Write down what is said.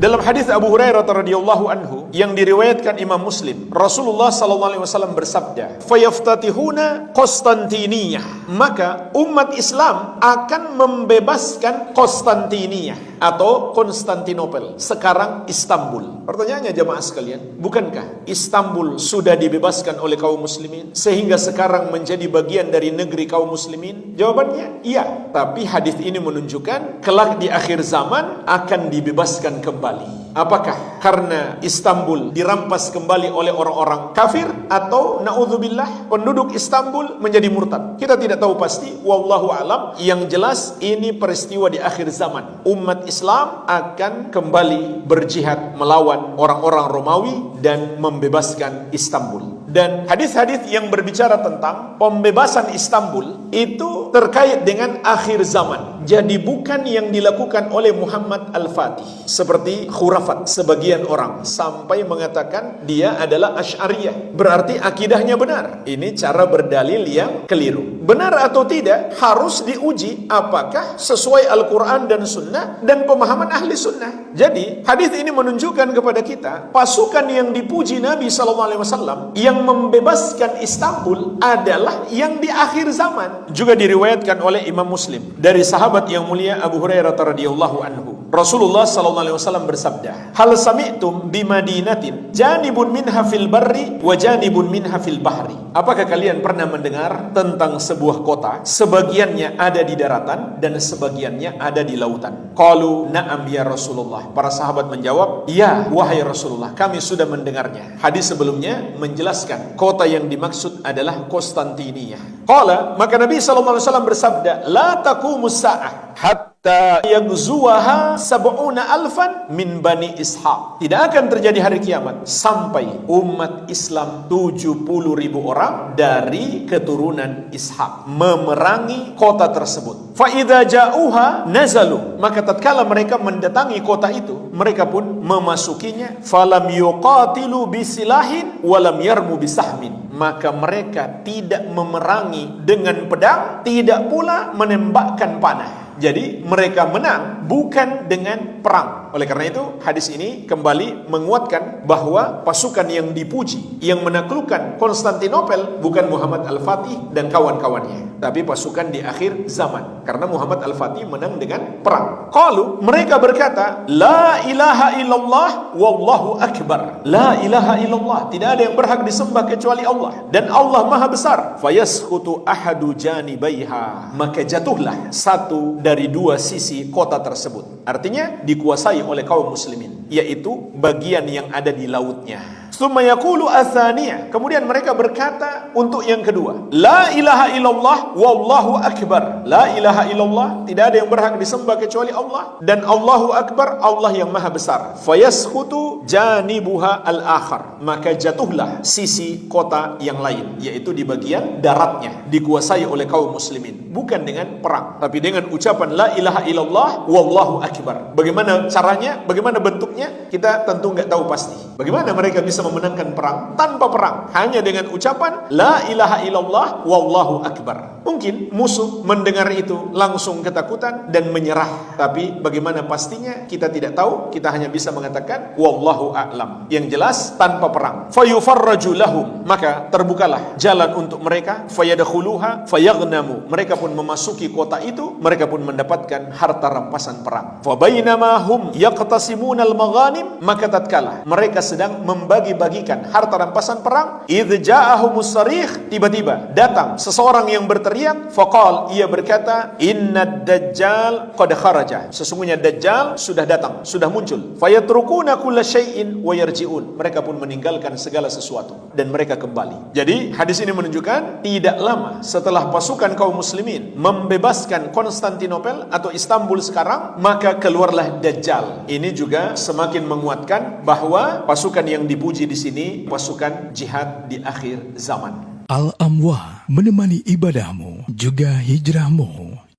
Dalam hadis Abu Hurairah radhiyallahu anhu yang diriwayatkan Imam Muslim, Rasulullah sallallahu alaihi wasallam bersabda, "Fayaftatihuna Konstantiniyah." Maka umat Islam akan membebaskan Konstantiniyah atau Konstantinopel, sekarang Istanbul. Pertanyaannya jamaah sekalian, bukankah Istanbul sudah dibebaskan oleh kaum muslimin sehingga sekarang menjadi bagian dari negeri kaum muslimin? Jawabannya iya. Tapi hadis ini menunjukkan kelak di akhir zaman akan dibebaskan kembali. Apakah karena Istanbul dirampas kembali oleh orang-orang kafir, atau naudzubillah penduduk Istanbul menjadi murtad? Kita tidak tahu pasti, wallahu alam. Yang jelas ini peristiwa di akhir zaman. Umat Islam akan kembali berjihad melawan orang-orang Romawi dan membebaskan Istanbul. Dan hadis-hadis yang berbicara tentang pembebasan Istanbul itu terkait dengan akhir zaman. Jadi bukan yang dilakukan oleh Muhammad Al-Fatih seperti khurafat sebagian orang sampai mengatakan dia adalah Asy'ariyah, berarti akidahnya benar. Ini cara berdalil yang keliru. Benar atau tidak harus diuji apakah sesuai Al-Quran dan Sunnah dan pemahaman ahli Sunnah. Jadi hadis ini menunjukkan kepada kita pasukan yang dipuji Nabi SAW yang membebaskan Istanbul adalah yang di akhir zaman. Juga diriwayatkan oleh Imam Muslim dari sahabat yang mulia Abu Hurairah radhiyallahu anhu. Rasulullah SAW bersabda, "Hal sami'tum bi Madinatin janibun minha fil barri wa janibun minha fil bahri." Apakah kalian pernah mendengar tentang sebuah kota, sebagiannya ada di daratan dan sebagiannya ada di lautan? Qalu na'am ya Rasulullah. Para sahabat menjawab, "Ya wahai Rasulullah, kami sudah mendengarnya." Hadis sebelumnya menjelaskan kota yang dimaksud adalah Konstantiniyah. Qala, maka Nabi SAW bersabda, "La taqumus sa'ah hatta yagzuwaha sab'una alfan min bani Ishaq." Tidak akan terjadi hari kiamat sampai umat Islam 70.000 orang dari keturunan Ishaq memerangi kota tersebut. Fa idza ja'uha nazalu, maka tatkala mereka mendatangi kota itu, mereka pun memasukinya. Falam yuqatilu bisilahin walam yarmu bisahmin, maka mereka tidak memerangi dengan pedang, tidak pula menembakkan panah. Jadi mereka menang bukan dengan perang. Oleh karena itu hadis ini kembali menguatkan bahwa pasukan yang dipuji, yang menaklukkan Konstantinopel bukan Muhammad Al-Fatih dan kawan-kawannya, tapi pasukan di akhir zaman. Karena Muhammad Al-Fatih menang dengan perang. Qalu, mereka berkata, "La ilaha illallah wallahu akbar." La ilaha illallah, tidak ada yang berhak disembah kecuali Allah, dan Allah Maha Besar. Fayaskhutu ahadu janibaiha, maka jatuhlah satu dari dua sisi kota tersebut. Artinya dikuasai oleh kaum muslimin, yaitu bagian yang ada di lautnya. Tsumma yaqulu atsaniyah, kemudian mereka berkata untuk yang kedua, "La ilaha illallah wallahu akbar." La ilaha illallah, tidak ada yang berhak disembah kecuali Allah, dan Allahu akbar, Allah yang maha besar. Fayaskhutu janibuha al-akhar, maka jatuhlah sisi kota yang lain, yaitu di bagian daratnya, dikuasai oleh kaum muslimin, bukan dengan perang, tapi dengan ucapan la ilaha illallah wallahu akbar. Bagaimana caranya, bagaimana bentuknya, kita tentu nggak tahu pasti. Bagaimana mereka bisa memenangkan perang tanpa perang, hanya dengan ucapan la ilaha illallah wallahu akbar? Mungkin musuh mendengar itu langsung ketakutan dan menyerah, tapi bagaimana pastinya kita tidak tahu. Kita hanya bisa mengatakan wallahu a'lam. Yang jelas tanpa perang. Fayufarraju lahum, maka terbukalah jalan untuk mereka. Fayadkhuluha fayaghnamu, mereka pun memasuki kota itu, mereka pun mendapatkan harta rampasan perang. Fabainama hum yaqtasimuna al-maghanim, maka tatkala mereka sedang membagi-bagikan harta rampasan perang, idz ja'ahumus sarikh, tiba-tiba datang seseorang yang berteriak, faqal, ia berkata, "Innad dajjal qad kharaja." Sesungguhnya dajjal sudah datang, sudah muncul. Fayatrukuna kulla syai'in wa yarji'un, mereka pun meninggalkan segala sesuatu dan mereka kembali. Jadi hadis ini menunjukkan tidak lama setelah pasukan kaum muslimin membebaskan Konstantinopel atau Istanbul sekarang, maka keluarlah dajjal. Ini juga semakin menguatkan bahwa pasukan yang dipuji di sini pasukan jihad di akhir zaman. Al-Amwah menemani ibadahmu juga hijrahmu.